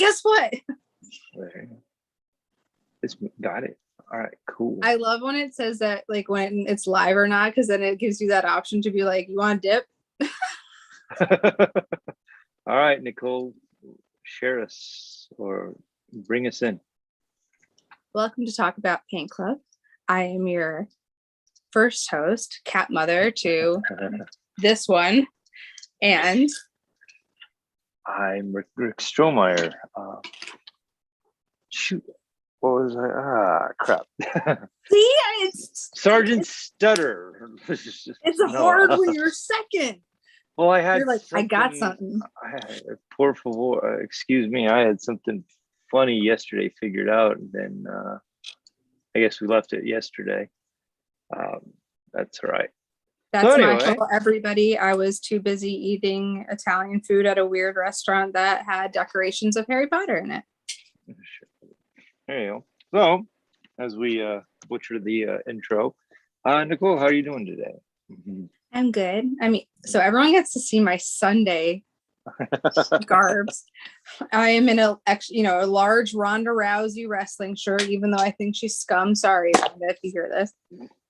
guess what? It's got it. All right, cool. I love when it says that, like when it's live or not, because then it gives you that option to be like, you want dip? All right, Nicole, share us or bring us in. Welcome to Talk About Paint Club. I am your first host, cat mother to this one, and I'm Rick Strohmeyer. Shoot, what was I? Crap. see, it's Sergeant Stutter. It's hard when you're second. Well, I had. You're like, I got something. Por favor, excuse me. I had something funny yesterday figured out, and then I guess we left it yesterday. That's all right. That's so anyway, my fault, everybody. I was too busy eating Italian food at a weird restaurant that had decorations of Harry Potter in it. There you go. So, as we butcher the intro, Nicole, how are you doing today? I'm good. I mean, so everyone gets to see my Sunday garbs. I am in a large Ronda Rousey wrestling shirt, even though I think she's scum. Sorry, Ronda, if you hear this,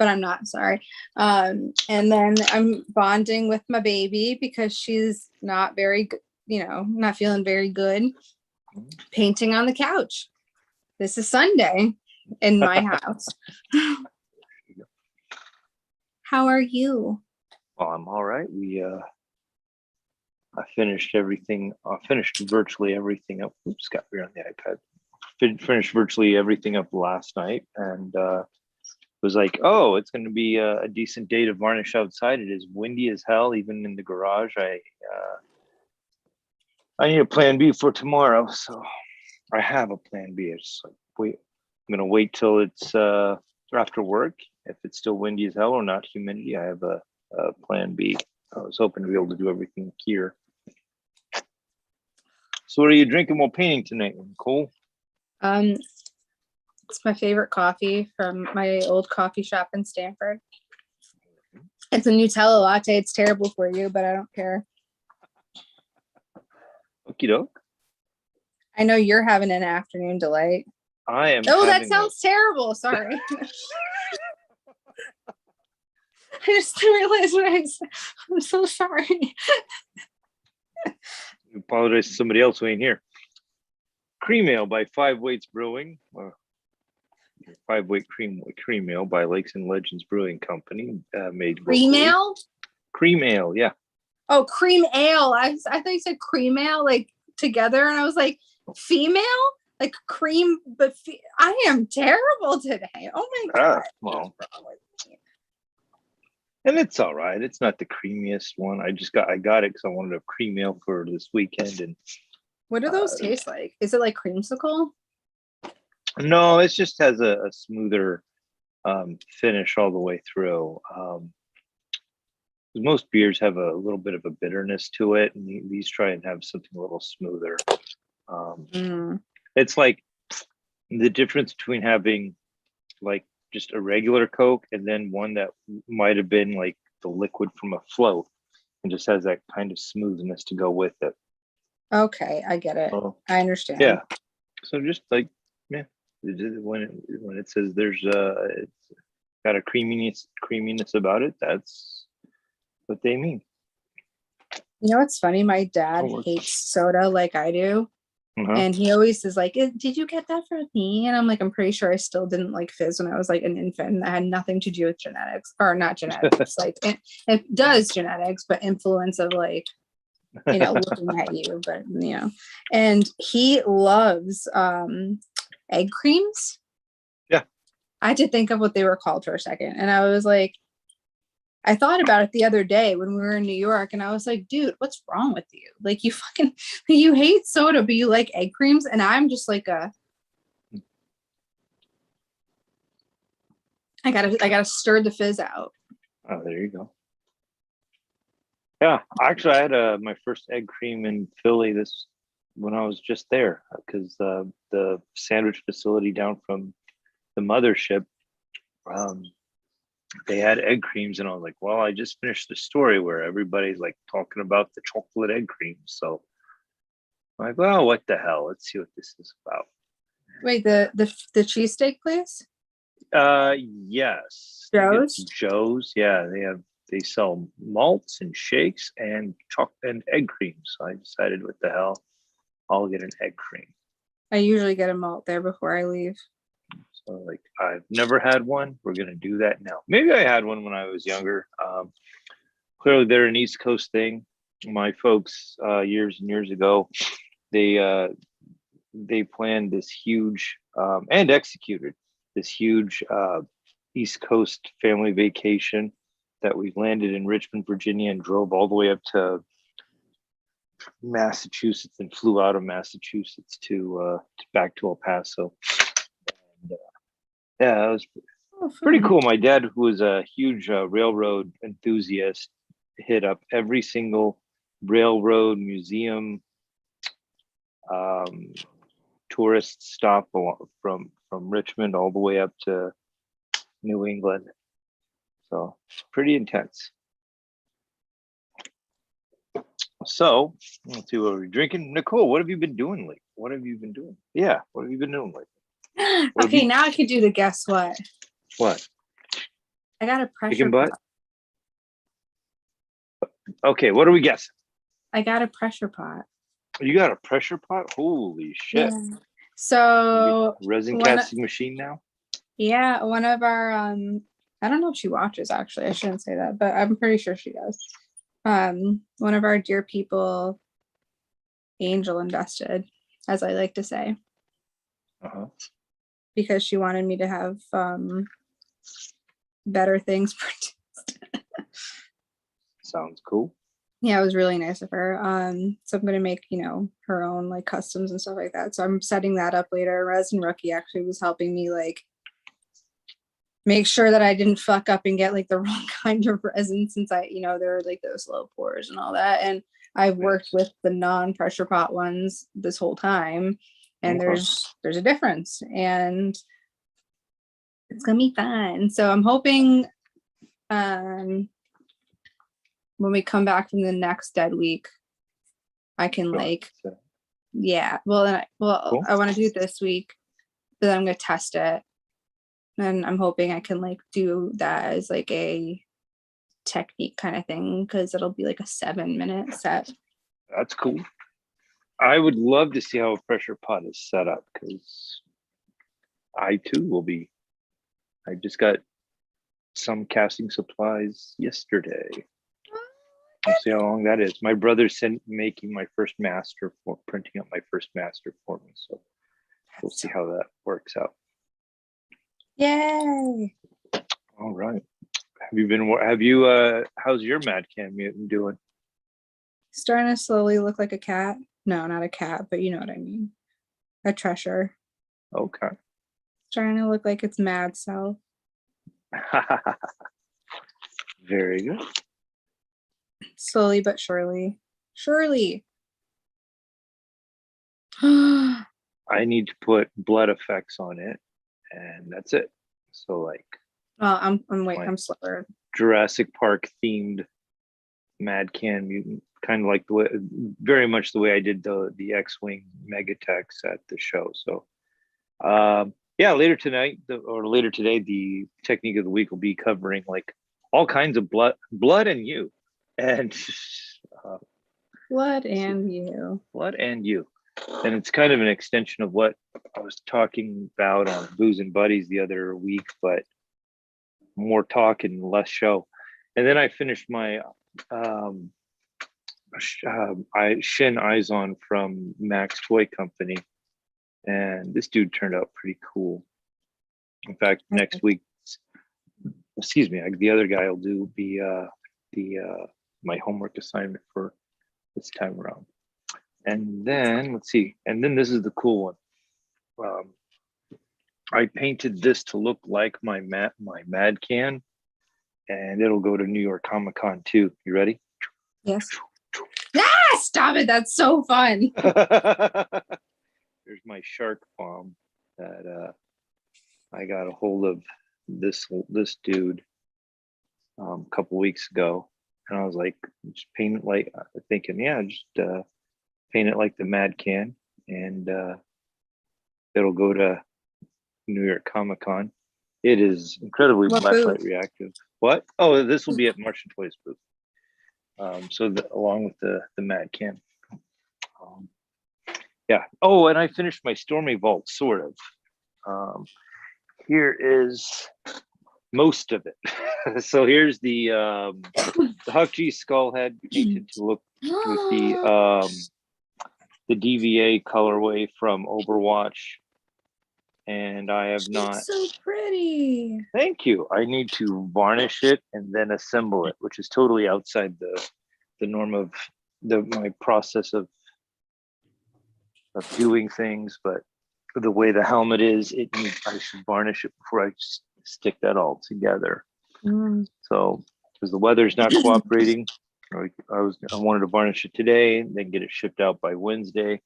but I'm not sorry. And then I'm bonding with my baby because she's not very, not feeling very good. Painting on the couch. This is Sunday in my house. How are you? Well, I'm all right. I finished everything. I finished virtually everything up. Oops, got me on the iPad. Finished virtually everything up last night, and was like, oh, it's going to be a decent day to varnish outside. It is windy as hell, even in the garage. I need a plan B for tomorrow, so I have a plan B. It's like, wait, I'm going to wait till it's after work. If it's still windy as hell or not humidity, I have a plan B. I was hoping to be able to do everything here. So what are you drinking while painting tonight, Nicole? It's my favorite coffee from my old coffee shop in Stanford. It's a Nutella latte. It's terrible for you, but I don't care. Okie doke. I know you're having an afternoon delight. I am. Oh, that sounds terrible. Sorry. I just realized what I said. I'm so sorry. I apologize to somebody else who ain't here. Cream Ale by Five Weights Brewing. Five Weight Cream Ale by Lakes and Legends Brewing Company. Made Cream Ale? Cream Ale, yeah. Oh, cream ale. I thought you said cream ale, like together, and I was like, female? Like cream, but I am terrible today. Oh my God. Well. And it's all right. It's not the creamiest one. I got it because I wanted a cream ale for this weekend. And what do those taste like? Is it like creamsicle? No, it just has a smoother finish all the way through. Most beers have a little bit of a bitterness to it, and these try and have something a little smoother. It's like the difference between having like just a regular Coke and then one that might have been like the liquid from a float and just has that kind of smoothness to go with it. Okay, I get it. I understand. Yeah. So just like, yeah, when it says there's it's got a creaminess about it, that's what they mean. You know what's funny? My dad hates soda like I do. And he always is like, did you get that from me? And I'm like, I'm pretty sure I still didn't like fizz when I was like an infant. That had nothing to do with genetics, or not genetics. Like it does genetics, but influence of like, looking at you, but and he loves egg creams. Yeah. I had to think of what they were called for a second. And I was like, I thought about it the other day when we were in New York, and I was like, dude, what's wrong with you? Like, you hate soda, but you like egg creams. And I'm just like I gotta stir the fizz out. Oh, there you go. Yeah, actually, I had my first egg cream in Philly when I was just there, because the sandwich facility down from the mothership, they had egg creams, and I was like, well, I just finished the story where everybody's like talking about the chocolate egg creams. So I'm like, well, what the hell? Let's see what this is about. Wait, the cheesesteak place? Yes. I think it's Joe's? Joe's. Yeah, they sell malts and shakes and chocolate and egg cream. So I decided, what the hell? I'll get an egg cream. I usually get a malt there before I leave. So like, I've never had one. We're gonna do that now. Maybe I had one when I was younger. Clearly they're an East Coast thing. My folks, years and years ago, they planned this huge, and executed this huge, East Coast family vacation that we landed in Richmond, Virginia, and drove all the way up to Massachusetts and flew out of Massachusetts to back to El Paso. And, yeah, it was Oh, pretty fun. cool. My dad, who was a huge railroad enthusiast, hit up every single railroad museum, um, tourist stop from Richmond all the way up to New England. So pretty intense. So let's see, what we're drinking. Nicole, what have you been doing lately? What have you been doing? Yeah, what have you been doing lately? What have Okay, you- now I could do the guess what. What? I got a pressure Chicken butt? pot. Okay, what are we guessing? I got a pressure pot. You got a pressure pot? Holy shit. Yeah. So Resin one, casting machine now? yeah, one of our I don't know if she watches actually. I shouldn't say that, but I'm pretty sure she does. One of our dear people angel invested, as I like to say, Uh-huh. because she wanted me to have better things produced. Sounds cool. Yeah, it was really nice of her. So I'm gonna make, her own like customs and stuff like that. So I'm setting that up later. Resin Rookie actually was helping me like make sure that I didn't fuck up and get like the wrong kind of resin, since there were like those low pours and all that. And I've worked with the non-pressure pot ones this whole time, and Okay. there's a difference, and it's gonna be fun. So I'm hoping when we come back from the next dead week, I can like, So, yeah, well, Cool. I want to do it this week, but then I'm gonna test it, and I'm hoping I can like do that as like a technique kind of thing, because it'll be like a 7-minute set. that's cool. I would love to see how a pressure pot is set up, because I too will be. I just got some casting supplies yesterday. We'll see how long that is. My brother's making my first master, for printing up my first master for me. So we'll see how that works out. Yay! All right. How's your Mad Can Mutant doing? Starting to slowly look like a cat. No, not a cat, but you know what I mean. A treasure. Okay. Starting to look like it's mad self. Very good. Slowly but surely. Surely. Well, I need to put blood effects on it, and that's it. So like I'm Like- I'm slower. Jurassic Park themed Mad Can Mutant, kind of like the way, very much the way I did the X-Wing Megatex at the show. So yeah, later tonight or later today, the technique of the week will be covering like all kinds of blood and you, and Blood and you. blood and you. And it's kind of an extension of what I was talking about on Booze and Buddies the other week, but more talk and less show. And then I finished my Shin Izon from Max Toy Company, and this dude turned out pretty cool. In fact, next week, excuse me, the other guy will do my homework assignment for this time around. And then let's see, and then this is the cool one. I painted this to look like my Mad Can, and it'll go to New York Comic Con too. You ready? Yes. Ah, stop it. That's so fun. There's my shark bomb that I got a hold of this dude a couple weeks ago, and I was like, just paint it like, thinking, yeah, just paint it like the Mad Can, and it'll go to New York Comic Con. It is incredibly What black booth? light reactive. What? Oh, this will be at Martian Toys booth. Along with the Mad Can. Yeah. Oh, and I finished my Stormy Vault, sort of. Here is most of it. So here's the Huck G skull head painted to look with the DVA colorway from Overwatch, and I have not. It's so pretty. Thank you. I need to varnish it and then assemble it, which is totally outside the norm of my process of doing things. But the way the helmet is, I should varnish it before I stick that all together. So because the weather's not cooperating, I wanted to varnish it today and then get it shipped out by Wednesday.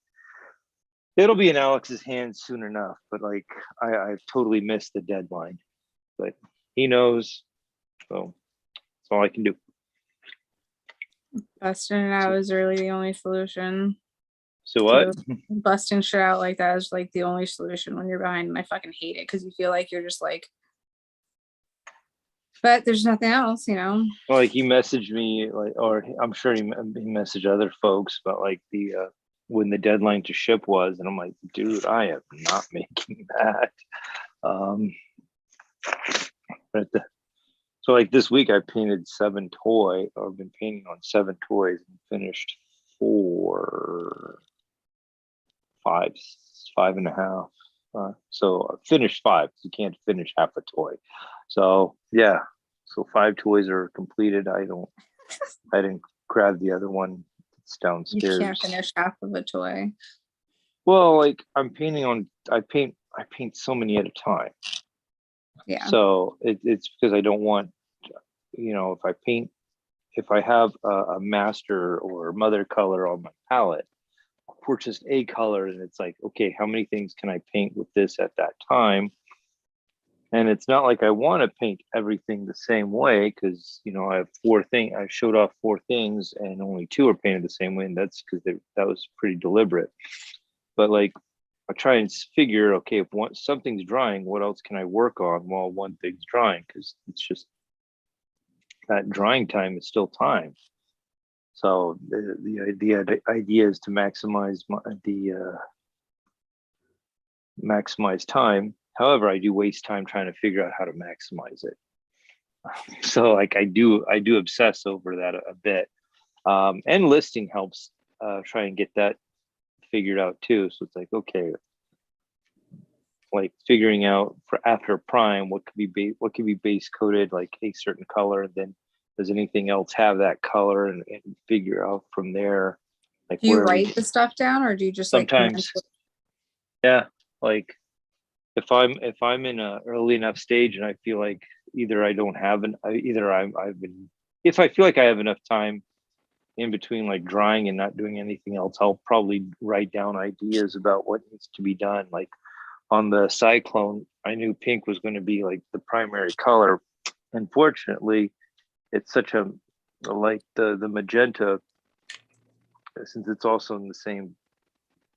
It'll be in Alex's hands soon enough, but like I've totally missed the deadline. But he knows, so that's all I can do. Busting it out is really the only solution. So what? Busting shit out like that is like the only solution when you're behind, and I fucking hate it because you feel like you're just like, but there's nothing else, you know. Like he messaged me, like, or I'm sure he messaged other folks about like the when the deadline to ship was, and I'm like, dude, I am not making that. So like this week I painted 7 toys, or I've been painting on 7 toys and finished 5.5. So I finished 5. You can't finish half a toy. So yeah, so 5 toys are completed. I didn't grab the other one. It's downstairs. You can't finish half of a toy. Well, like I paint so many at a time. Yeah. So it's because I don't want, if I have a master or mother color on my palette, or just a color, and it's like, okay, how many things can I paint with this at that time? And it's not like I want to paint everything the same way, because I have 4 things. I showed off 4 things, and only 2 are painted the same way, and that's because that was pretty deliberate. But like, I try and figure, okay, if something's drying, what else can I work on while one thing's drying? Because it's just that drying time is still time. So the idea is to maximize maximize time. However, I do waste time trying to figure out how to maximize it. So like I do obsess over that a bit. And listing helps try and get that figured out too. So it's like, okay, like figuring out for after prime what could be base coated like a certain color, and then does anything else have that color, and figure out from there. Like, do you write the stuff down, or do you just sometimes? Yeah, like if I'm in a early enough stage and I feel like either I don't have if I feel like I have enough time in between like drying and not doing anything else, I'll probably write down ideas about what needs to be done. Like on the Cyclone, I knew pink was going to be like the primary color. Unfortunately, it's such a, like the magenta, since it's also in the same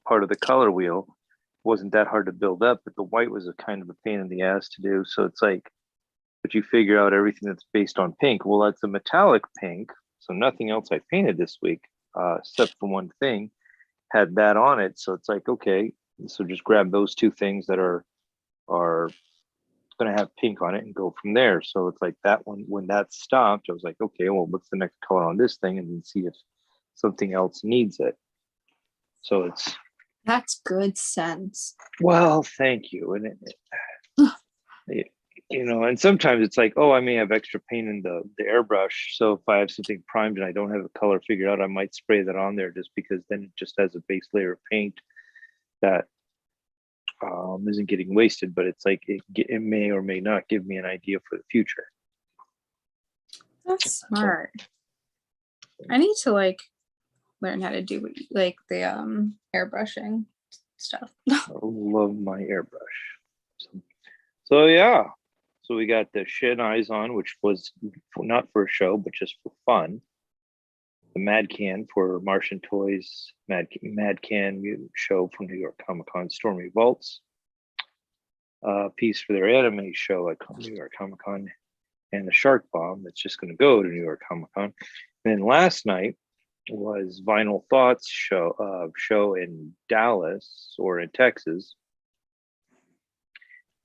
part of the color wheel, wasn't that hard to build up, but the white was a kind of a pain in the ass to do. So it's like, but you figure out everything that's based on pink. Well, that's a metallic pink. So nothing else I painted this week, except for one thing, had that on it. So it's like, okay, so just grab those 2 things that are going to have pink on it and go from there. So it's like that one, when that stopped, I was like, okay, well, what's the next color on this thing? And then see if something else needs it. So that's good sense. Well, thank you. And and sometimes it's like, oh, I may have extra paint in the airbrush. So if I have something primed and I don't have a color figured out, I might spray that on there, just because then it just has a base layer of paint that isn't getting wasted. But it's like it may or may not give me an idea for the future. That's smart. I need to like learn how to do like the airbrushing stuff. I love my airbrush. So yeah. So we got the Shin Eyes on, which was not for a show, but just for fun. the Mad Can for Martian Toys, Mad Can show from New York Comic Con, Stormy Vaults piece for their anime show at New York Comic Con, and the Shark Bomb that's just going to go to New York Comic Con. Then last night was Vinyl Thoughts show in Dallas or in Texas.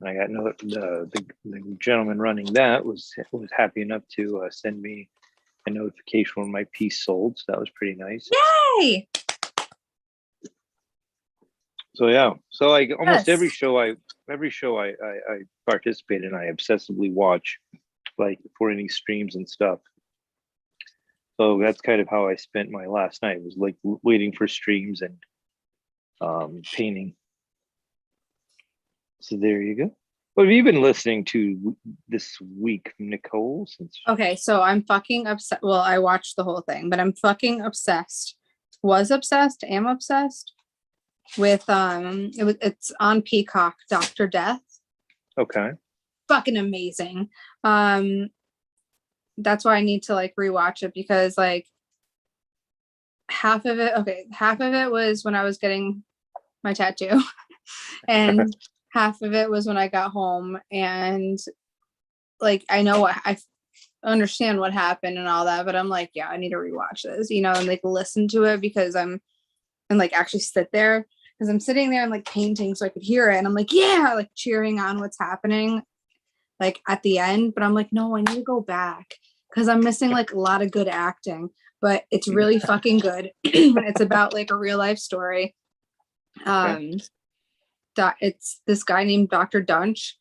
And I got the gentleman running that was happy enough to send me a notification when my piece sold. So that was pretty nice. Yay! So yeah, so like almost Yes. every show I participate in, I obsessively watch, like for any streams and stuff. So that's kind of how I spent my last night, was like waiting for streams and painting. So there you go. What have you been listening to this week, Nicole? Since Okay, so I'm fucking upset. Well, I watched the whole thing, but I'm fucking obsessed. Was obsessed, am obsessed with it's on Peacock, Dr. Death. okay, Fucking amazing. That's why I need to like rewatch it, because like half of it was when I was getting my tattoo and half of it was when I got home, and like I know what I understand what happened and all that, but I'm like, yeah, I need to rewatch this, you know, and like listen to it because and like actually sit there, because I'm sitting there and like painting so I could hear it, and I'm like, yeah, like cheering on what's happening like at the end, but I'm like, no, I need to go back because I'm missing like a lot of good acting, but it's really fucking good. It's about like a real life story. It's this guy named Dr. Dunch.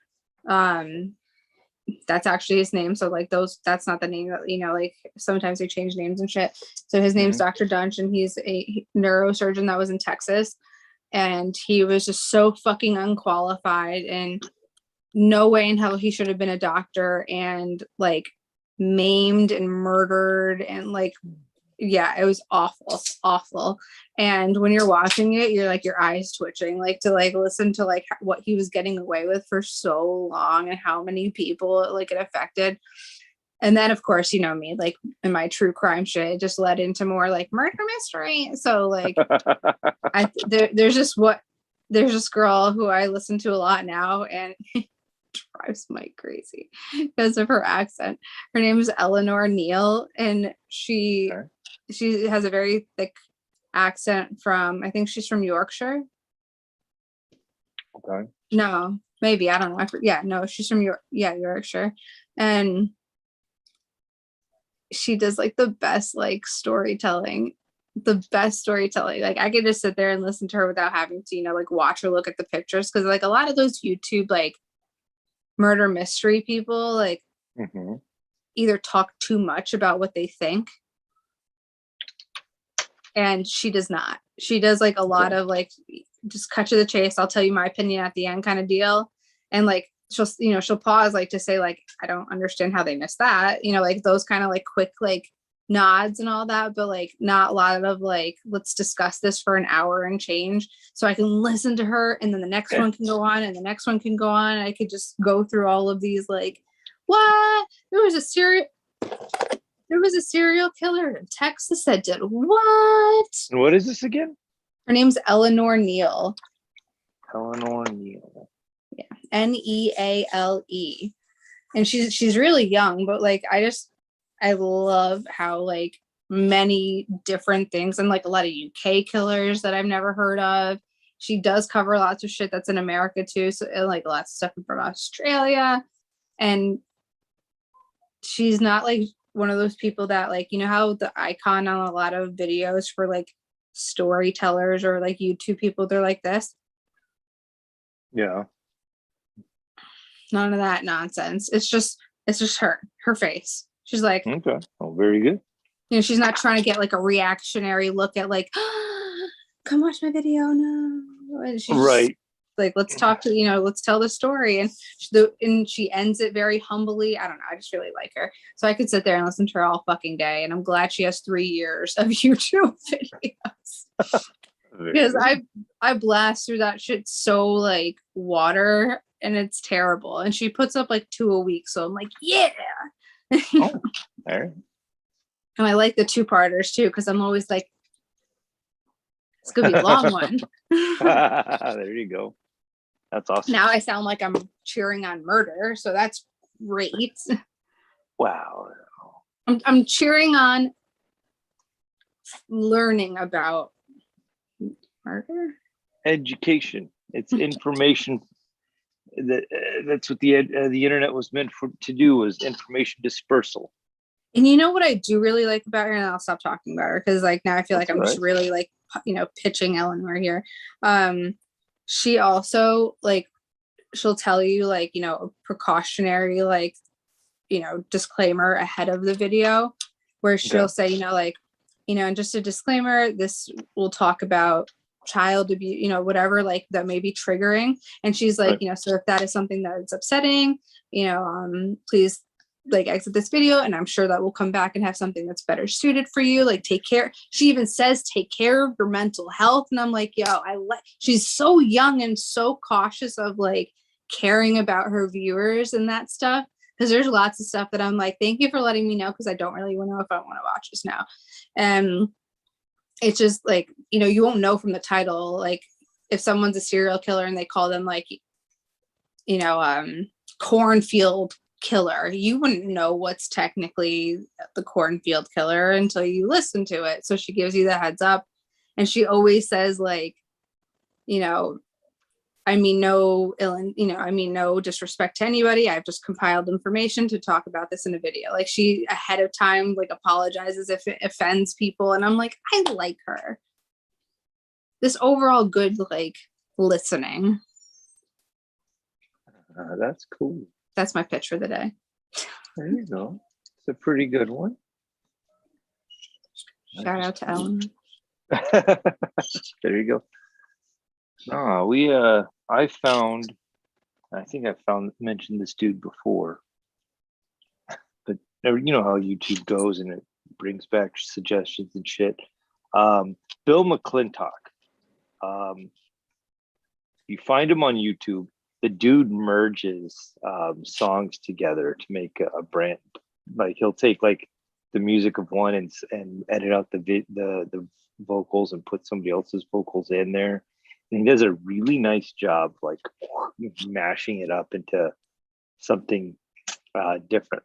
That's actually his name. So like that's not the name that, you know, like sometimes they change names and shit. So his name's Dr. Dunch, and he's a neurosurgeon that was in Texas. And he was just so fucking unqualified, and no way in hell he should have been a doctor, and like maimed and murdered, and like, yeah, it was awful. And when you're watching it, you're like, your eyes twitching, like to like listen to like what he was getting away with for so long and how many people like it affected. And then of course, you know me, like in my true crime shit, it just led into more like murder mystery. So like there's this girl who I listen to a lot now, and drives Mike crazy because of her accent. Her name is Eleanor Neal, and she has a very thick accent from, I think she's from Yorkshire. okay, No, maybe, I don't know. No, she's from Yorkshire, and she does like the best like storytelling. Like I could just sit there and listen to her without having to, you know, like watch or look at the pictures, because like a lot of those YouTube like murder mystery people like either talk too much about what they think, and she does not. She does like a lot of like just cut to the chase, I'll tell you my opinion at the end kind of deal. And like she'll pause like to say like, I don't understand how they missed that, you know, like those kind of like quick like nods and all that, but like not a lot of like, let's discuss this for an hour and change so I can listen to her, and then the next one can go on, and the next one can go on. I could just go through all of these like, what? There was a serial killer in Texas that did what? And what is this again? Her name's Eleanor Neal. Eleanor Neal. Yeah, Neale. And she's really young, but like I love how like many different things, and like a lot of UK killers that I've never heard of. She does cover lots of shit that's in America too, so like lots of stuff from Australia. And she's not like one of those people that like, you know how the icon on a lot of videos for like storytellers or like YouTube people, they're like this. Yeah. None of that nonsense. It's just her face. She's like, okay, oh, very good. You know, she's not trying to get like a reactionary look at like, come watch my video. No. And she's right. Like, let's talk to, let's tell the story. And she ends it very humbly. I don't know. I just really like her. So I could sit there and listen to her all fucking day. And I'm glad she has 3 years of YouTube videos. Because I blast through that shit so like water, and it's terrible. And she puts up like 2 a week. So I'm like, yeah. Oh, all right. And I like the two-parters too, because I'm always like, it's gonna be a long one. There you go. That's awesome. Now I sound like I'm cheering on murder, so that's great. Wow. I'm cheering on learning about murder. Education. It's information. That's what the internet was meant to do, was information dispersal. And you know what I do really like about her, and I'll stop talking about her because like now I feel That's like I'm just right. really like pitching Eleanor here. She also like she'll tell you like a precautionary like disclaimer ahead of the video, where she'll say and just a disclaimer, this will talk about child abuse, whatever like that may be triggering. And she's like, Right. so if that is something that is upsetting, please like exit this video, and I'm sure that we'll come back and have something that's better suited for you. Like take care. She even says take care of your mental health. And I'm like, she's so young and so cautious of like caring about her viewers and that stuff. Because there's lots of stuff that I'm like, thank you for letting me know, because I don't really know if I want to watch this now. And it's just like, you won't know from the title, like if someone's a serial killer and they call them like, cornfield killer, you wouldn't know what's technically the cornfield killer until you listen to it. So she gives you the heads up, and she always says like, no disrespect to anybody. I've just compiled information to talk about this in a video. Like she ahead of time like apologizes if it offends people, and I'm like, I like her. This overall good like listening. That's cool. That's my pitch for the day. There you go. It's a pretty good one. Shout out to Ellen. There you go. I think I mentioned this dude before, but you know how YouTube goes and it brings back suggestions and shit. Bill McClintock. You find him on YouTube. The dude merges songs together to make a brand. Like he'll take like the music of one and edit out the vocals and put somebody else's vocals in there. And he does a really nice job, like mashing it up into something different.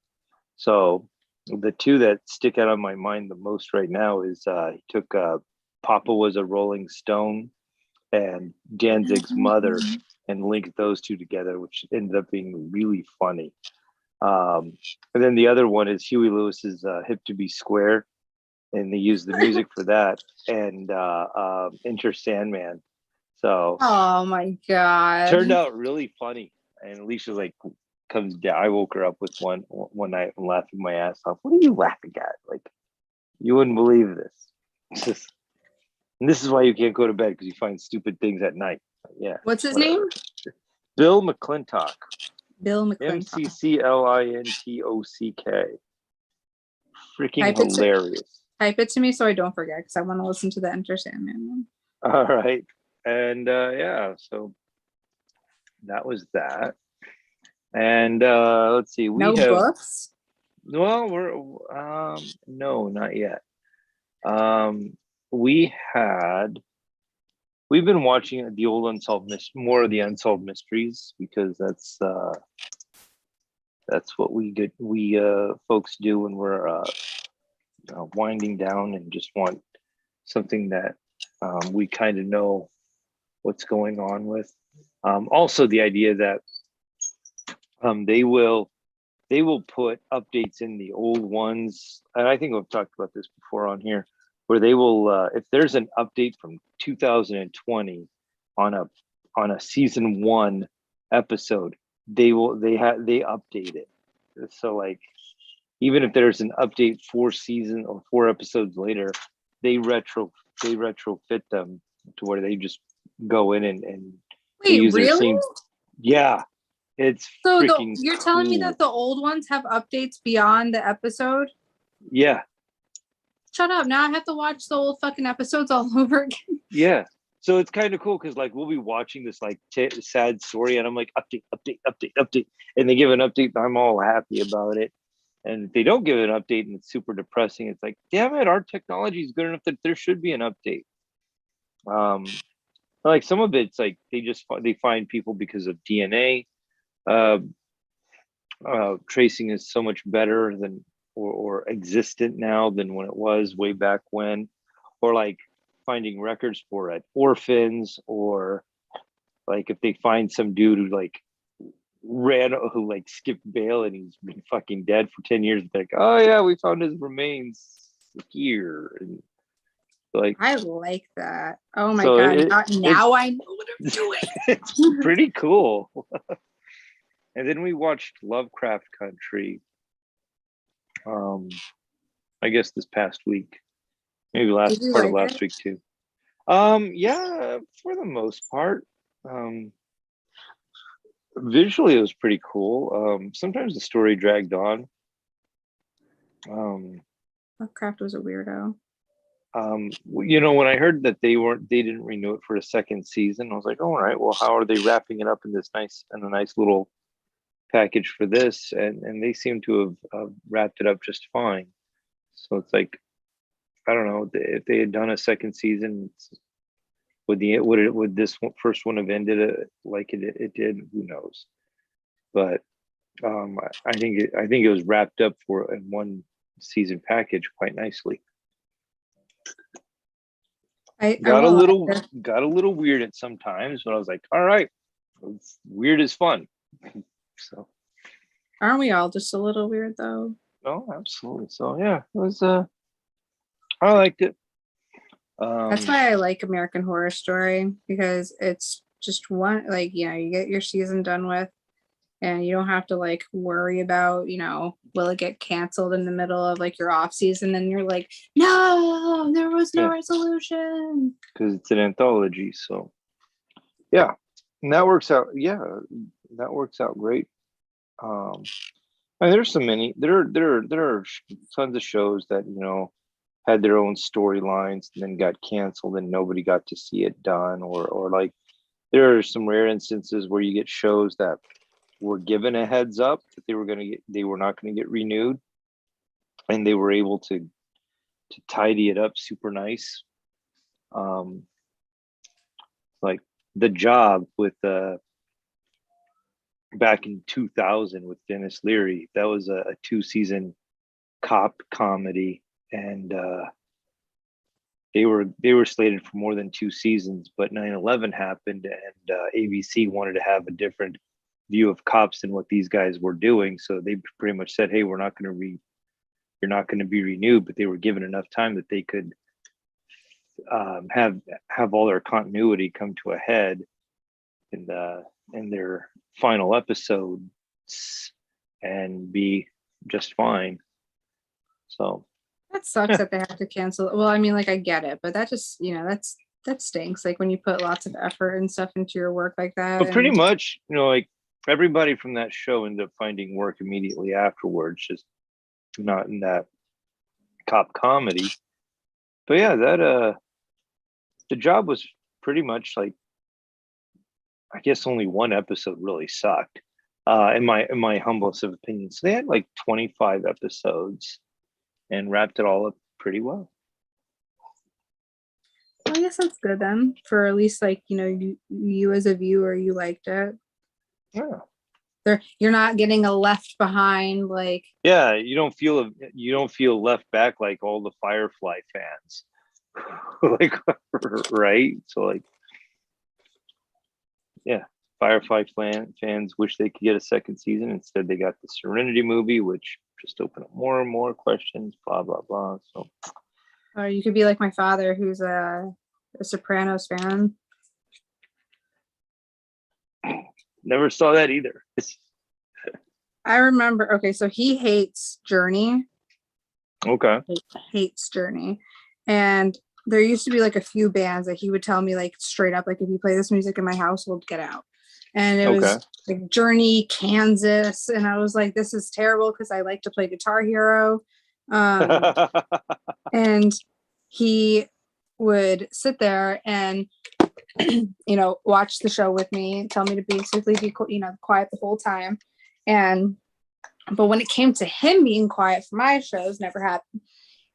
So the two that stick out on my mind the most right now is he took Papa Was a Rolling Stone and Danzig's Mother and linked those two together, which ended up being really funny. And then the other one is Huey Lewis's Hip to Be Square, and they used the music for that, and Enter Sandman. So oh my god, turned out really funny. And Alicia like comes down. I woke her up with one night and laughing my ass off. What are you laughing at? Like, you wouldn't believe this. And this is why you can't go to bed, because you find stupid things at night. Yeah. What's his name? Bill McClintock. Bill McClintock. McClintock. Freaking hilarious. Type it to me so I don't forget, because I want to listen to the Enter Sandman one. All right. And so that was that. And let's see. No books? Well, no, not yet. We've been watching the old more of the unsolved mysteries, because that's what we folks do when we're winding down and just want something that we kind of know what's going on with. Also, the idea that they will put updates in the old ones, and I think we've talked about this before on here, where they will, if there's an update from 2020 on a season 1 episode, they update it. So like, even if there's an update 4 episodes later, they retrofit them to where they just go in and wait, really? Yeah, it's so you're telling me that the old ones have updates beyond the episode? Yeah. Shut up! Now I have to watch the old fucking episodes all over again. Yeah. So it's kind of cool, because like we'll be watching this like sad story, and I'm like update, and they give an update, and I'm all happy about it. And if they don't give an update and it's super depressing, it's like, damn it, our technology is good enough that there should be an update. Like some of it's like they find people because of DNA. Uh, Tracing is so much better than or existent now than when it was way back when, or like finding records for at orphans, or like if they find some dude who like who like skipped bail and he's been fucking dead for 10 years, like, oh yeah, we found his remains here. And like, I like that. Oh my so God. Now I know what I'm doing. it's pretty cool. And then we watched Lovecraft Country. I guess this past week, maybe Did you part of like last it? week too. Yeah, for the most part. Visually it was pretty cool. Sometimes the story dragged on. Lovecraft was a weirdo. When I heard that they didn't renew it for a second season, I was like, all right, well, how are they wrapping it up in a nice little package for this? And they seem to have wrapped it up just fine. So it's like, I don't know if they had done a second season, would this first one have ended like it did? Who knows? But I think it was wrapped up for in one season package quite nicely. Got a little weird at some times, but I was like, all right, weird is fun. So Aren't we all just a little weird though? no, absolutely. So yeah, it was I liked it. That's why I like American Horror Story, because it's just one, like, you get your season done with and you don't have to like worry about, will it get canceled in the middle of like your off season? And you're like, no, there was no resolution. Because it's an anthology. So yeah, and that works out. Yeah, that works out great. And there's there are tons of shows that had their own storylines and then got canceled and nobody got to see it done, or like there are some rare instances where you get shows that were given a heads up that they were not going to get renewed, and they were able to tidy it up super nice. Like The Job with back in 2000 with Dennis Leary. That was a 2-season cop comedy, and they were slated for more than 2 seasons, but 9/11 happened, and ABC wanted to have a different view of cops than what these guys were doing, so they pretty much said, hey, you're not going to be renewed, but they were given enough time that they could have all their continuity come to a head in their final episode and be just fine. So that sucks that they have to cancel it. Well, I mean, like, I get it, but that just, that stinks. Like when you put lots of effort and stuff into your work like that. But pretty much, like everybody from that show ended up finding work immediately afterwards, just not in that cop comedy. But yeah, that The Job was pretty much like, I guess only one episode really sucked, in my humblest of opinions. So they had like 25 episodes and wrapped it all up pretty well. Well, I guess that's good then, for at least like, you as a viewer, you liked it. Yeah. You're not getting a left behind, like, yeah, you don't feel left back like all the Firefly fans. Like, right? So like, yeah, Firefly fans wish they could get a second season. Instead, they got the Serenity movie, which just opened up more and more questions, blah, blah, blah. So, or you could be like my father, who's a Sopranos fan. Never saw that either. I remember, okay, so he hates Journey. Okay. Hates Journey. And there used to be like a few bands that he would tell me like straight up, like, if you play this music in my household, get out. And it was like Journey, Kansas, and I was like, this is terrible because I like to play Guitar Hero. And he would sit there and watch the show with me and tell me to basically be quiet the whole time. And But when it came to him being quiet for my shows, never happened.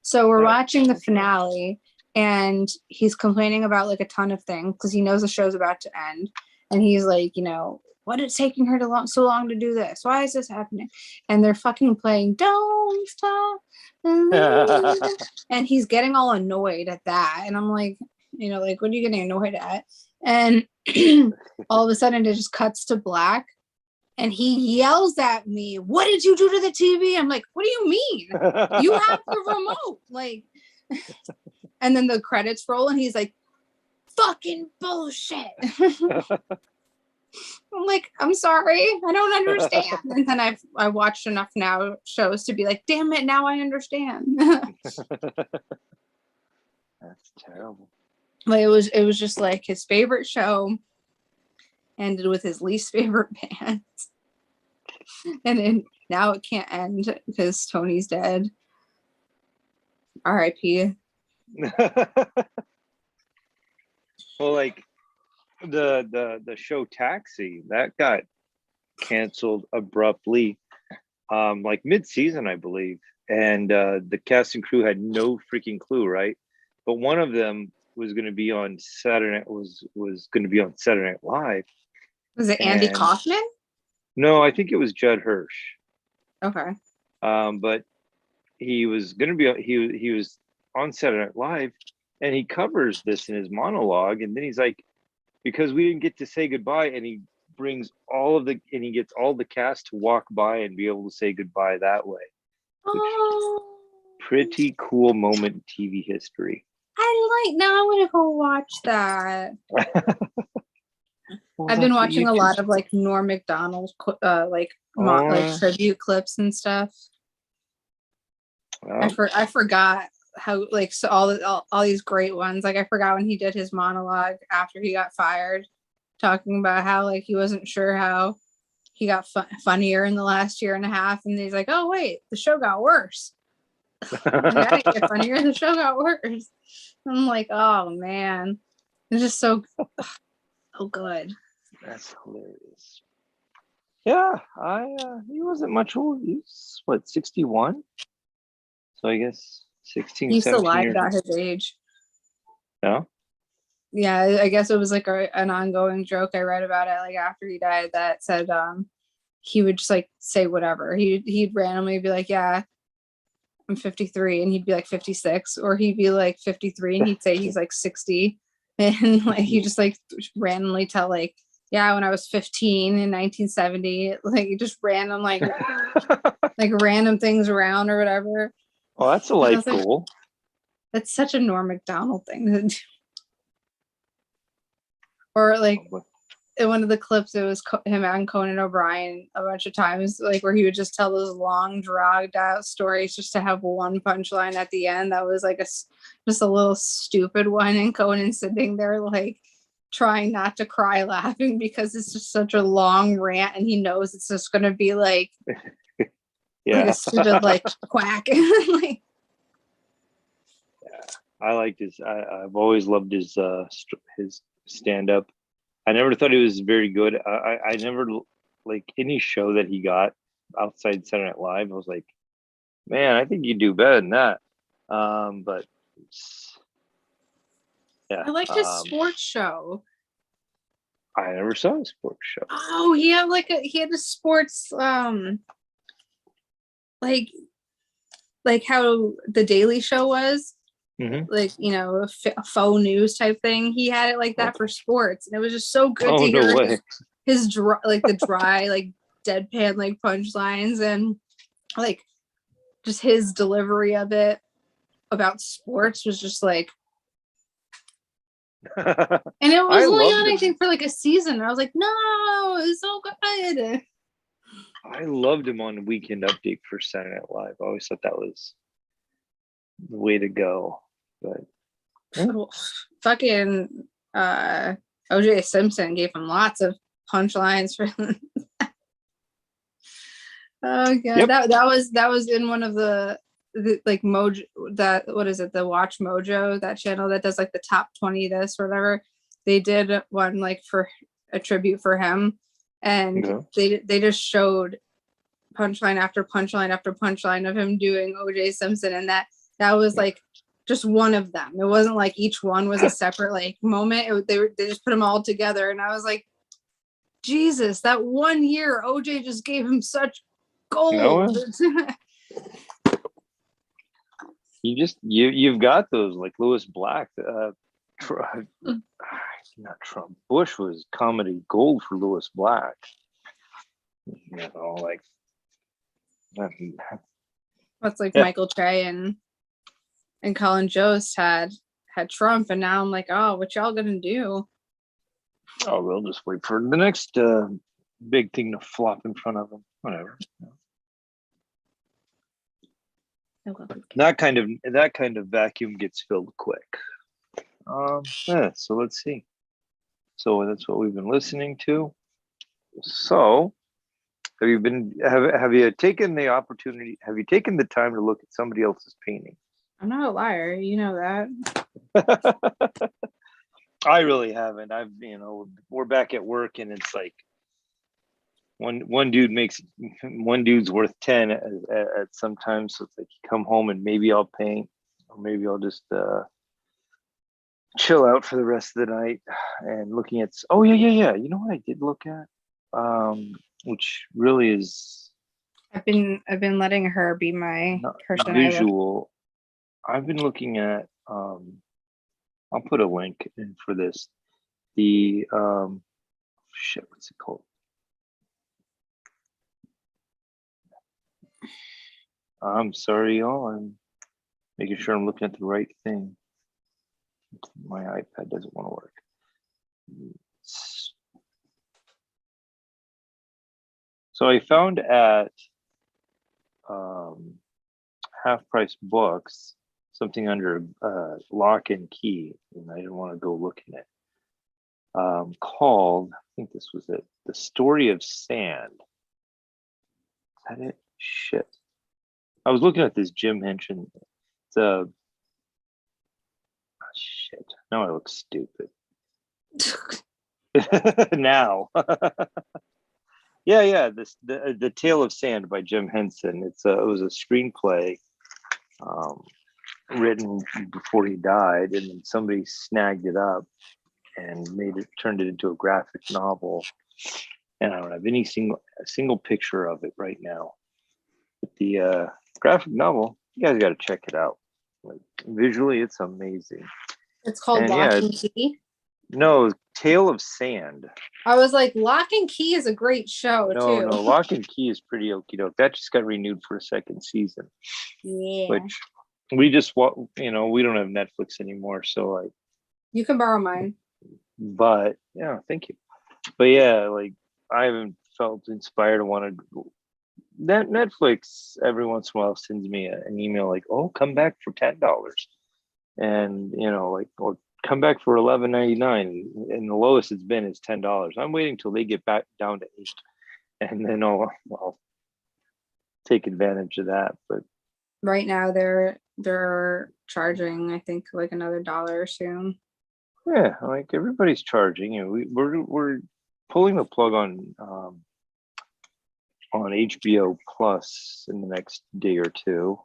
So we're watching the finale, and he's complaining about like a ton of things because he knows the show's about to end. And he's like, you know, what is taking her so long to do this? Why is this happening? And they're fucking playing Don't Stop Believing. And he's getting all annoyed at that. And I'm like, you know, like, what are you getting annoyed at? And all of a sudden it just cuts to black. And he yells at me, what did you do to the TV? I'm like, what do you mean? You have the remote. Like, and then the credits roll and he's like, fucking bullshit. I'm like, I'm sorry, I don't understand. And then I watched enough now shows to be like, damn it, now I understand. That's terrible. But it was just like his favorite show ended with his least favorite band. And then now it can't end because Tony's dead. R.I.P. Well, like the show Taxi, that got canceled abruptly, like mid-season, I believe. And the cast and crew had no freaking clue, right? But one of them was going to be on Saturday was going to be on Saturday Night Live. Was it Andy Kaufman? No, I think it was Judd Hirsch. Okay. But he was going to be he was on Saturday Night Live, and he covers this in his monologue, and then he's like, because we didn't get to say goodbye, and he brings he gets all the cast to walk by and be able to say goodbye that way. Oh, pretty cool moment in TV history. now I want to go watch that. Well, I've been watching a lot of like Norm Macdonald like tribute clips and stuff. Well, I forgot how like so all these great ones. Like I forgot when he did his monologue after he got fired, talking about how like he wasn't sure how he got funnier in the last year and a half, and he's like, oh wait, the show got worse. I didn't get funnier, the show got worse. I'm like, oh man, it's just so good. That's hilarious. Yeah, he wasn't much old. He's what, 61? So I guess 16. He's still alive about his age. No? Yeah, I guess it was like an ongoing joke I read about it like after he died that said he would just like say whatever. He'd randomly be like, yeah, I'm 53, and he'd be like 56, or he'd be like 53 and he'd say he's like 60. And like he just like randomly tell like, yeah, when I was 15 in 1970, like just random like random things around or whatever. Oh, that's a life goal. That's such a Norm Macdonald thing to do. Or like in one of the clips, it was him and Conan O'Brien a bunch of times, like where he would just tell those long, dragged out stories just to have one punchline at the end. That was like just a little stupid one, and Conan sitting there like trying not to cry laughing because it's just such a long rant, and he knows it's just going to be like, like a stupid like quack. Like, yeah, I liked his. I've always loved his stand up. I never thought he was very good. I never like any show that he got outside Saturday Night Live. I was like, man, I think you do better than that. But yeah, I liked his sports show. I never saw a sports show. Oh, he had a sports like how the Daily Show was. Mm-hmm. Like, you know, a faux news type thing. He had it like that for sports, and it was just so good to hear his dry, like the dry, like deadpan, like punchlines, and like just his delivery of it about sports was just like. And it was only on, I think, for like a season. And I was like, no, it's so good. I loved him on Weekend Update for Saturday Night Live. I always thought that was the way to go. But fucking OJ Simpson gave him lots of punchlines for oh god. Yep. That was in one of the like Mojo, that what is it, the Watch Mojo, that channel that does like the top 20 this or whatever. They did one like for a tribute for him, and they just showed punchline after punchline after punchline of him doing OJ Simpson, and that was like just one of them. It wasn't like each one was a separate like moment. They just put them all together, and I was like, Jesus, that 1 year OJ just gave him such gold. You've got those like Lewis Black. Not Trump. Bush was comedy gold for Lewis Black. Like That's like Michael Che and Colin Jost had Trump, and now I'm like, oh, what y'all gonna do? Oh, we'll just wait for the next big thing to flop in front of them. Whatever. That kind of vacuum gets filled quick. So let's see. So that's what we've been listening to. So have you taken the opportunity? Have you taken the time to look at somebody else's painting? I'm not a liar, you know that. I really haven't. We're back at work, and it's like one dude's worth 10 at sometimes. So it's like you come home and maybe I'll paint, or maybe I'll just chill out for the rest of the night. And looking at you know what I did look at, which really is I've been letting her be my person visual. I've been looking at I'll put a link in for this. The what's it called? I'm sorry, y'all. I'm making sure I'm looking at the right thing. My iPad doesn't want to work. So I found at Half Price Books something under Lock and Key, and I didn't want to go look in it. Called, I think this was it, The Story of Sand. Is that it? Shit. I was looking at this Jim Henson. It's shit. Now I look stupid. Now. Yeah. The Tale of Sand by Jim Henson. It was a screenplay written before he died, and then somebody snagged it up and turned it into a graphic novel. And I don't have a single picture of it right now. But the graphic novel, you guys got to check it out. Like, visually, it's amazing. It's called Lock and Key. No, Tale of Sand. I was like, Lock and Key is a great show too. No, Lock and Key is pretty okie doke. That just got renewed for a second season. Yeah. Which we just we don't have Netflix anymore, so you can borrow mine. But yeah, thank you. But yeah, like I haven't felt inspired to want to. Netflix every once in a while sends me an email like, "Oh, come back for $10," and or come back for $11.99, and the lowest it's been is $10. I'm waiting till they get back down to $8, and then I'll take advantage of that. But right now they're charging, I think, like another $1 soon. Yeah, like everybody's charging, and we're pulling the plug on HBO Plus in the next day or two,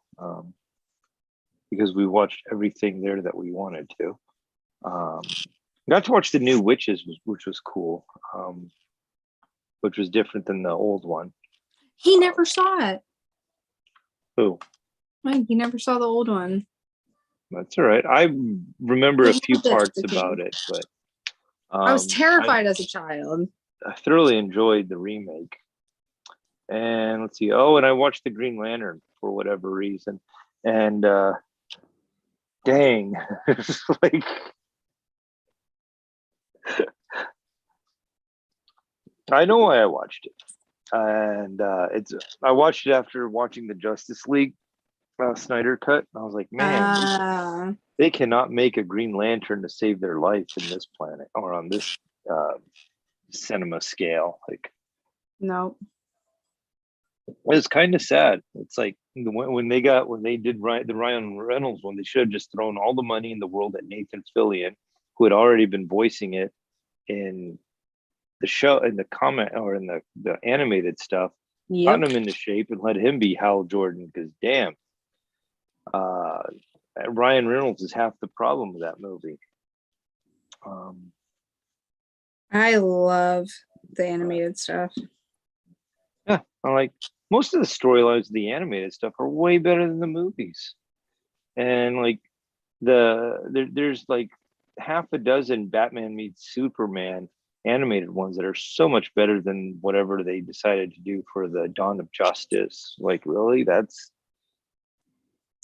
because we watched everything there that we wanted to. Got to watch the new Witches, which was cool, which was different than the old one. He never saw it. Who? Mike, he never saw the old one. That's all right. I remember a few parts about it, but I was terrified as a child. I thoroughly enjoyed the remake. And let's see. Oh, and I watched the Green Lantern for whatever reason. And dang, like I know why I watched it. And I watched it after watching the Justice League Snyder cut. I was like, man, they cannot make a Green Lantern to save their life in this planet or on this cinema scale. Like, no. It's kind of sad. It's like when they did the Ryan Reynolds one, they should have just thrown all the money in the world at Nathan Fillion, who had already been voicing it in the show, in the comment or in the animated stuff, Yep. gotten him into shape and let him be Hal Jordan, because damn, uh, Ryan Reynolds is half the problem with that movie. I love the animated stuff. Yeah, I like most of the storylines of the animated stuff are way better than the movies, and like there's like half a dozen Batman meets Superman animated ones that are so much better than whatever they decided to do for the Dawn of Justice. Like, really, that's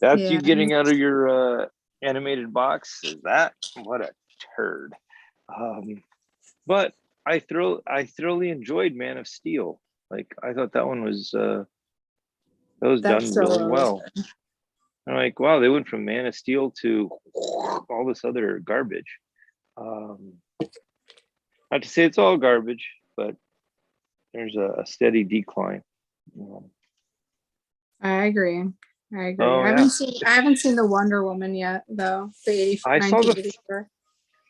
Yeah. you getting out of your animated box? Is that what a turd? But I thoroughly enjoyed Man of Steel. Like, I thought that one was done That's really so well. I'm like, wow, they went from Man of Steel to all this other garbage. Not to say it's all garbage, but there's a steady decline. I agree. Oh I yeah, haven't seen the Wonder Woman yet though. The I saw the 1984.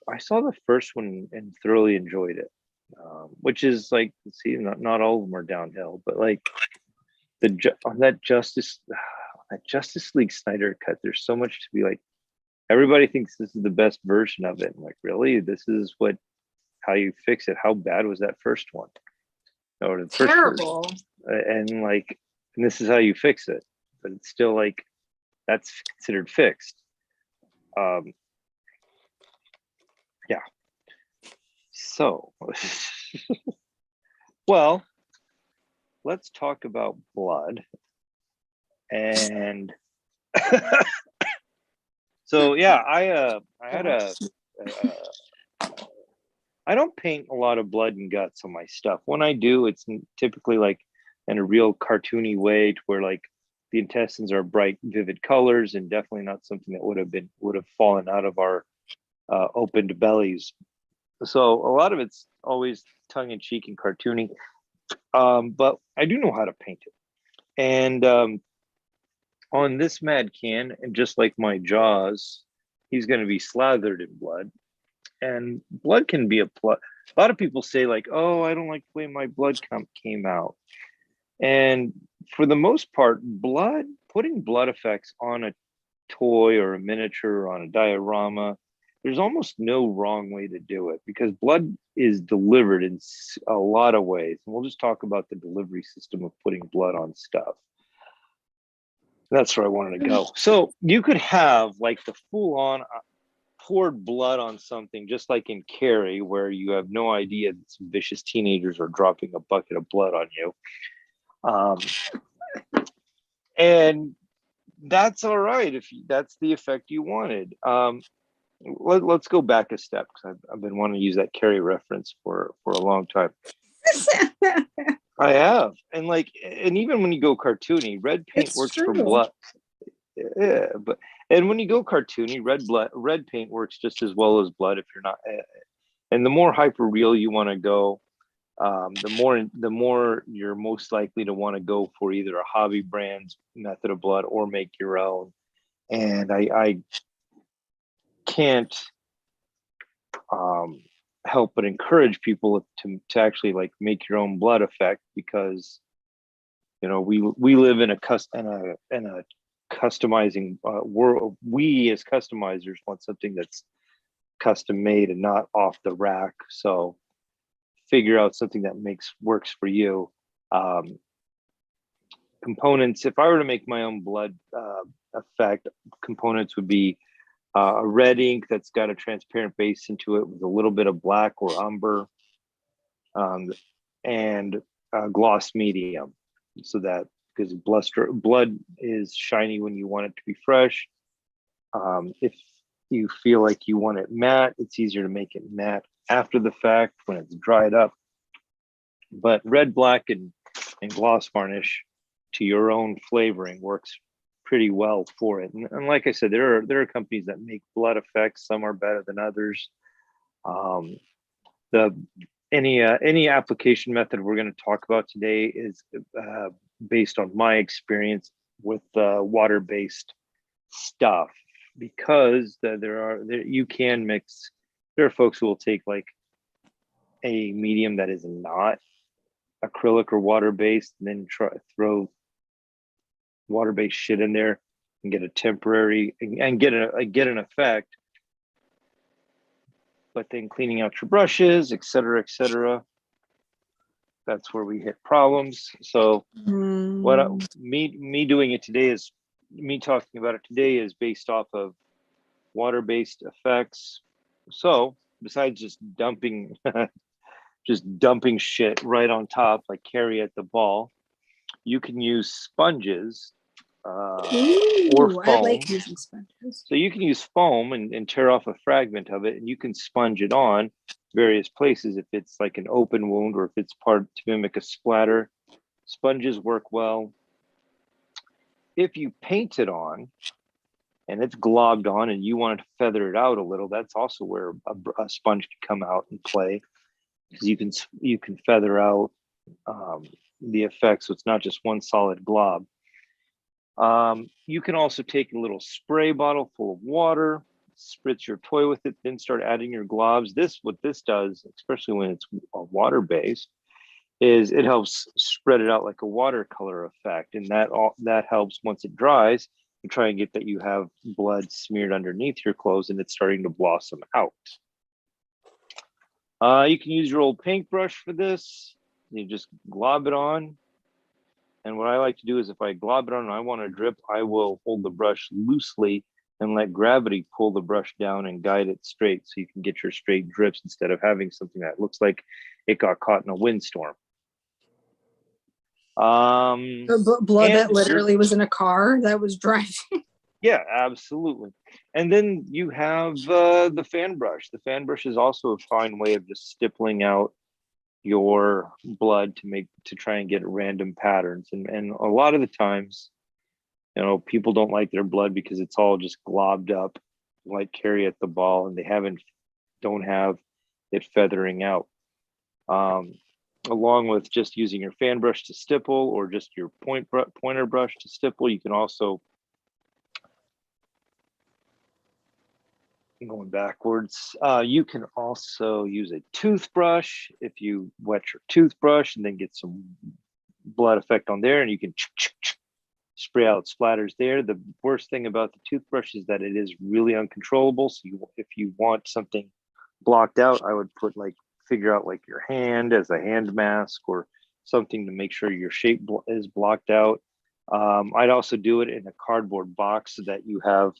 I saw the first one and thoroughly enjoyed it. Which is like, see, not all of them are downhill, but like on that Justice League Snyder cut, there's so much to be like. Everybody thinks this is the best version of it. I'm like, really? This is how you fix it? How bad was that first one? Or the first Terrible. version? And this is how you fix it. But it's still like, that's considered fixed. Yeah. So, well, let's talk about blood. And so, yeah, I had I don't paint a lot of blood and guts on my stuff. When I do, it's typically like in a real cartoony way, to where like the intestines are bright, vivid colors, and definitely not something that would have fallen out of our opened bellies. So a lot of it's always tongue in cheek and cartoony, but I do know how to paint it. And on this Mad Can, and just like my jaws, he's going to be slathered in blood. And blood can be a lot of people say like, oh, I don't like the way my blood came out. And for the most part, putting blood effects on a toy or a miniature or on a diorama, there's almost no wrong way to do it, because blood is delivered in a lot of ways. And we'll just talk about the delivery system of putting blood on stuff. That's where I wanted to go. So you could have like the full on poured blood on something, just like in Carrie, where you have no idea that some vicious teenagers are dropping a bucket of blood on you. And that's all right if that's the effect you wanted. Let's go back a step, because I've been wanting to use that Carrie reference for a long time. I have, and even when you go cartoony, red paint It's works true. for blood. Yeah, and when you go cartoony, red paint works just as well as blood. If you're not, and the more hyper real you want to go, the more you're most likely to want to go for either a hobby brand's method of blood or make your own. And I can't help but encourage people to actually like make your own blood effect, because we live in a customizing world. We as customizers want something that's custom made and not off the rack. So figure out something that works for you. Components, if I were to make my own blood effect, components would be a red ink that's got a transparent base into it with a little bit of black or umber, and a gloss medium, so that, because blood is shiny when you want it to be fresh. If you feel like you want it matte, it's easier to make it matte after the fact when it's dried up. But red, black, and gloss varnish to your own flavoring works pretty well for it. And like I said, there are companies that make blood effects. Some are better than others. Any application method we're going to talk about today is based on my experience with water-based stuff, because you can mix. There are folks who will take like a medium that is not acrylic or water-based, and then throw water-based shit in there and get a temporary and get an effect. But then cleaning out your brushes, etc., that's where we hit problems. So me doing it today is me talking about it today is based off of water-based effects. So besides just dumping shit right on top like Carrie at the ball, you can use sponges or foam. I like using sponges. So you can use foam and tear off a fragment of it, and you can sponge it on various places if it's like an open wound or if it's part to mimic a splatter. Sponges work well. If you paint it on and it's globbed on and you want to feather it out a little, that's also where a sponge can come out and play, because you can feather out the effect, so it's not just one solid glob. You can also take a little spray bottle full of water, spritz your toy with it, then start adding your globs. What this does, especially when it's water based, is it helps spread it out like a watercolor effect, and that helps once it dries. You try and get that you have blood smeared underneath your clothes and it's starting to blossom out. You can use your old paintbrush for this. You just glob it on. And what I like to do is if I glob it on and I want to drip, I will hold the brush loosely and let gravity pull the brush down and guide it straight, so you can get your straight drips instead of having something that looks like it got caught in a windstorm. Blood that literally was in a car that was driving. Yeah, absolutely. And then you have the fan brush. The fan brush is also a fine way of just stippling out your blood to try and get random patterns. And a lot of the times, people don't like their blood because it's all just globbed up like Carrie at the ball, and they don't have it feathering out. Along with just using your fan brush to stipple or just your pointer brush to stipple, you can also, going backwards, you can also use a toothbrush if you wet your toothbrush and then get some blood effect on there, and you can spray out splatters there. The worst thing about the toothbrush is that it is really uncontrollable. So if you want something blocked out, I would figure out like your hand as a hand mask or something to make sure your shape is blocked out. I'd also do it in a cardboard box so that you have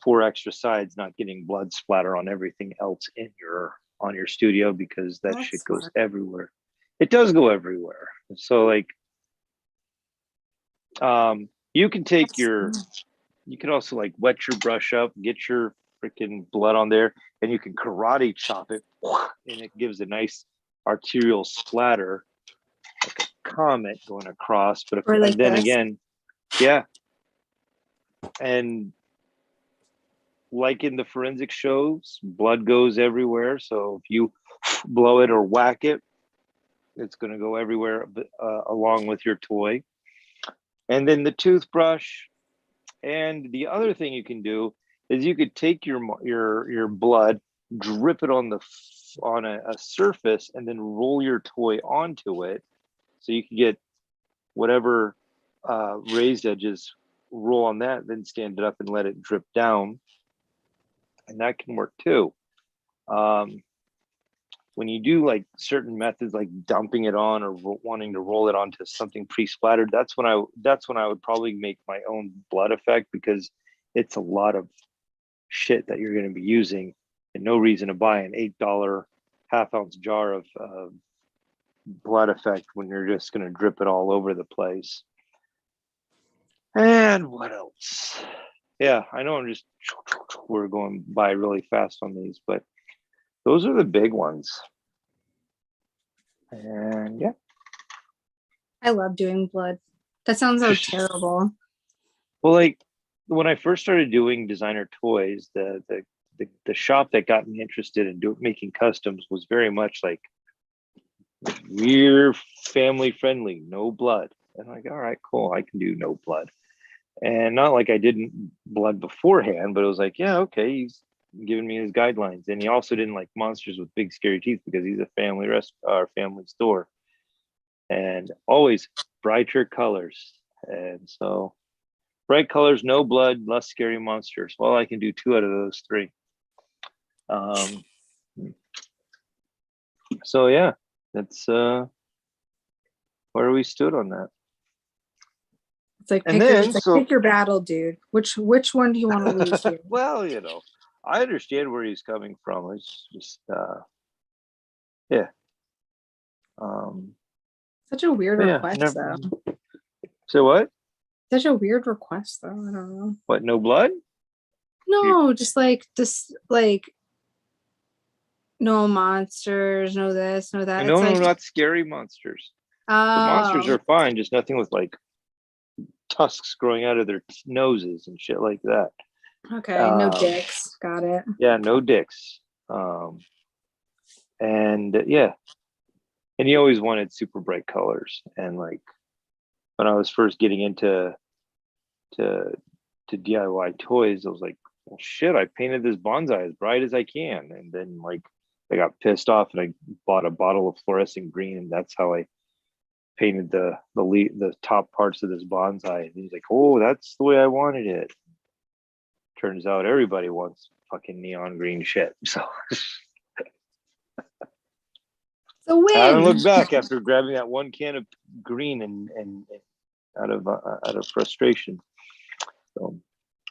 4 extra sides, not getting blood splatter on everything else on your studio, because that shit goes everywhere. It does go everywhere. So you can take you can also wet your brush up, get your freaking blood on there, and you can karate chop it, and it gives a nice arterial splatter, like a comet going across. But again, yeah. And like in the forensic shows, blood goes everywhere. So if you blow it or whack it, it's going to go everywhere along with your toy. And then the toothbrush. And the other thing you can do is you could take your blood, drip it on a surface, and then roll your toy onto it, so you can get whatever raised edges, roll on that, then stand it up and let it drip down, and that can work too. When you do certain methods like dumping it on or wanting to roll it onto something pre-splattered, that's when I would probably make my own blood effect, because it's a lot of shit that you're going to be using, and no reason to buy an $8 half-ounce jar of blood effect when you're just going to drip it all over the place. And what else? Yeah, I know we're going by really fast on these, but those are the big ones. And yeah. I love doing blood. That sounds so terrible. Well, when I first started doing designer toys, the shop that got me interested in making customs was very much like, we're family friendly, no blood. And I'm like, all right, cool, I can do no blood. And not like I didn't blood beforehand, but it was like, yeah, okay, he's giving me his guidelines. And he also didn't like monsters with big scary teeth, because he's a family store. and always brighter colors. And so bright colors, no blood, less scary monsters. Well, I can do 2 out of those 3. So yeah, that's where we stood on that. It's like, And pick, your, then, it's like so- pick your battle, dude. Which one do you want to lose here? Well, I understand where he's coming from. It's just yeah. Such a weird But yeah, request, though. So what? Such a weird request, though. I don't know. What? No blood? No, just like this, like no monsters, no this, no that. No, It's like, not scary monsters. The oh, monsters are fine, just nothing with like tusks growing out of their noses and shit like that. okay. No dicks. Got it. Yeah, no dicks. And yeah, and he always wanted super bright colors. And like when I was first getting into DIY toys, I was like, well, shit, I painted this bonsai as bright as I can. And then like I got pissed off and I bought a bottle of fluorescent green, and that's how I painted the top parts of this bonsai. And he's like, oh, that's the way I wanted it. Turns out everybody wants fucking neon green shit. So So win. I haven't looked back after grabbing that 1 can of green and out of frustration. So,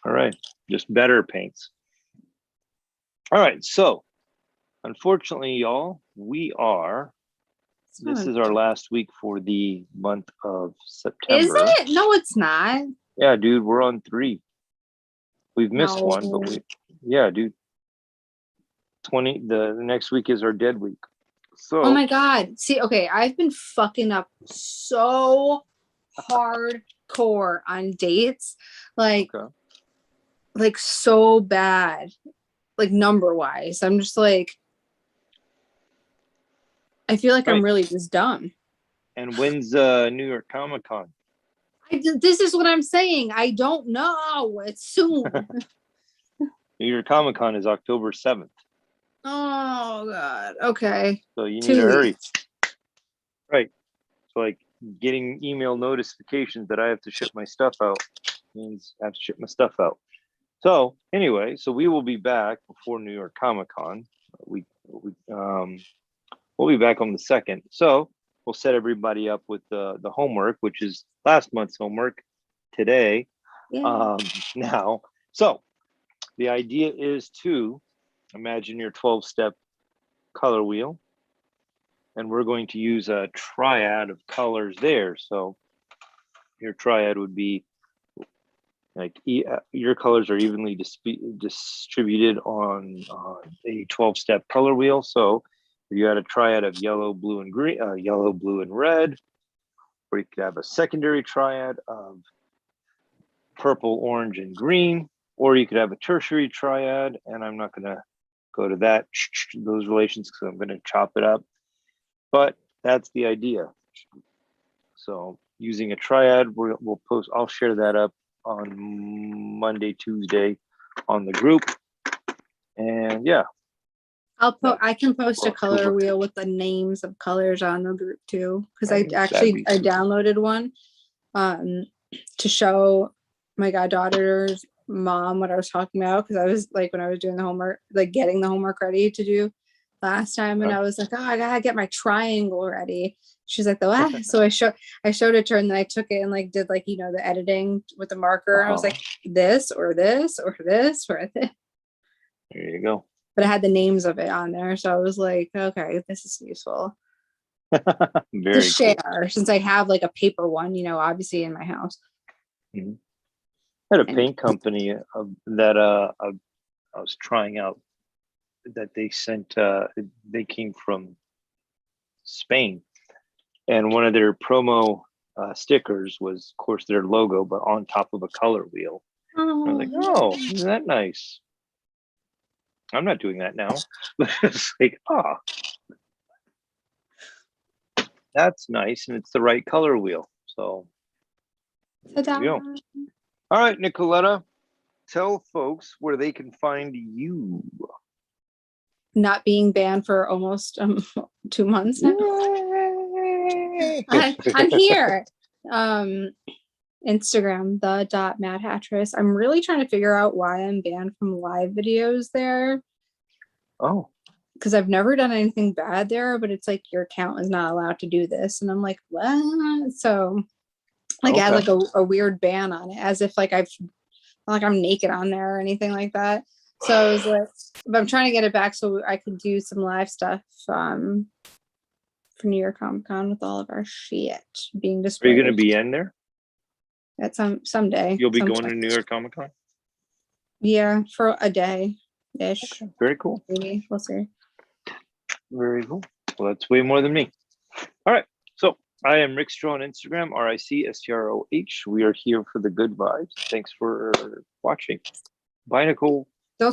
all right, just better paints. All right, so unfortunately, y'all, this is our last week for the month of September. Is it? No, it's not. Yeah, dude, we're on 3. We've missed No. one, but yeah, dude. The next week is our dead week. So Oh my God. See, okay, I've been fucking up so hardcore on dates. Like, okay. like so bad. Like number wise. I'm just like, I feel like I'm really just dumb. And when's New York Comic Con? This is what I'm saying. I don't know. It's soon. New York Comic Con is October 7th. Oh God. Okay. So you need 2 to hurry. weeks. Right. So like getting email notifications that I have to ship my stuff out means I have to ship my stuff out. So anyway, so we will be back before New York Comic Con. We'll be back on the 2nd. So we'll set everybody up with the homework, which is last month's homework today. Yeah. Now, so the idea is to imagine your 12-step color wheel, and we're going to use a triad of colors there. So your triad would be like your colors are evenly distributed on a 12-step color wheel. So if you had a triad of yellow, blue, and green, yellow, blue, and red, or you could have a secondary triad of purple, orange, and green, or you could have a tertiary triad, and I'm not going to go to those relations because I'm going to chop it up, but that's the idea. So using a triad, we'll post. I'll share that up on Monday, Tuesday on the group, and yeah, I can post a color wheel with the names of colors on the group too, because I downloaded one to show my goddaughter's mom what I was talking about, because I was like, when I was doing the homework, like getting the homework ready to do last time, and I was like, oh, I gotta get my triangle ready. She's like, the what? So I showed it to her, and then I took it and like did like, the editing with the marker. I was like, this or this or this or this. There you go. But it had the names of it on there, so I was like, okay, this is useful to share, cool. Since I have like a paper one, obviously in my house. Mm-hmm. I had a paint company that I was trying out, that they sent. They came from Spain, and one of their promo stickers was, of course, their logo, but on top of a color wheel. Oh. I was like, oh, isn't that nice? I'm not doing that now. It's like, that's nice, and it's the right color wheel. So there you go. All right, Nicoletta, tell folks where they can find you. Not being banned for almost 2 months now. I'm here. Instagram, the dot Mad Hattress. I'm really trying to figure out why I'm banned from live videos there, Oh, because I've never done anything bad there, but it's like your account is not allowed to do this. And I'm like, what? So like it had okay. like a weird ban on it, as if like I'm naked on there or anything like that. So I was like, but I'm trying to get it back so I could do some live stuff for New York Comic Con with all of our shit being Are displayed. you going to be in there? At someday. You'll be going sometime. to New York Comic Con? Yeah, for a day ish. Okay. Very cool. Maybe we'll see. Very cool. Well, that's way more than me. All right. So I am Rick Stroh on Instagram, RICSTROH. We are here for the good vibes. Thanks for watching. Bye, Nicole.